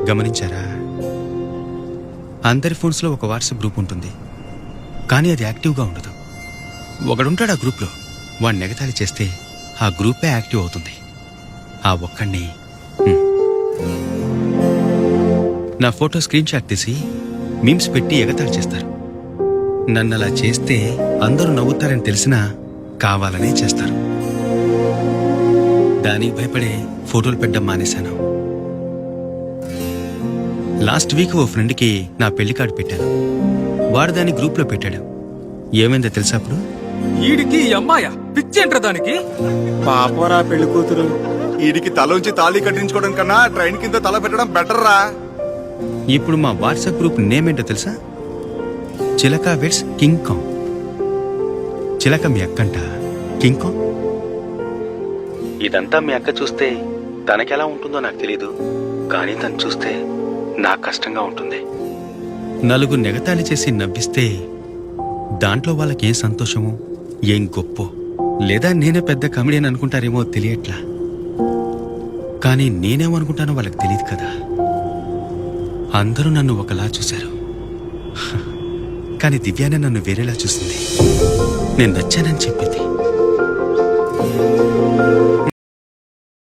గమనించారా? అందరి ఫోన్స్లో ఒక వాట్సాప్ గ్రూప్ ఉంటుంది, కానీ అది యాక్టివ్గా ఉండదు. ఒకడుంటాడు ఆ గ్రూప్లో, వాడిని ఎగతాళి చేస్తే ఆ గ్రూపే యాక్టివ్ అవుతుంది. ఆ ఒక్కడిని నా ఫోటో స్క్రీన్ షాట్ తీసి మీమ్స్ పెట్టి ఎగతాళి చేస్తారు. నన్ను అలా చేస్తే అందరూ నవ్వుతారని తెలిసినా కావాలనే చేస్తారు. దానికి భయపడే ఫోటోలు పెట్టడం మానేశాను. లాస్ట్ వీక్ ఓ ఫ్రెండ్కి నా పెళ్లి కార్డు పెట్టాను. వాడు దాన్ని గ్రూప్లో పెట్టాడు. ఏమైందో తెలుసా? అప్పుడు ఈడికి అమ్మాయ పిచ్చేంట్రా దానికి. పాపరా పెళ్లి కూతురు. వీడికి తలోంచి తాళి కట్టించుకోవడం కన్నా ట్రైన్ కింద తల పెట్టడం బెటర్ రా. ఇప్పుడు మా వాట్సాప్ గ్రూప్ నేమ్ ఏంటో తెలుసా? చిలక వెడ్స్ కింగ్ కాంగ్. చిలక మీ అక్కంట, కింగ్ కాంగ్. ఇదంతా మీ అక్క చూస్తే తనకెలా ఉంటుందో నాకు తెలీదు, కానీ తను చూస్తే నాకు కష్టంగా ఉంటుంది. నలుగురు నెగతాళి చేసి నవ్విస్తే దాంట్లో వాళ్ళకేం సంతోషమో, ఏం గొప్పో, లేదా నేనే పెద్ద కమెడియన్ అనుకుంటారేమో తెలియట్లా. కానీ నేనేమనుకుంటానో వాళ్ళకి తెలియదు కదా. అందరూ నన్ను ఒకలా చూశారు, కానీ దివ్యానే నన్ను వేరేలా చూసింది. నేను నచ్చానని చెప్పింది.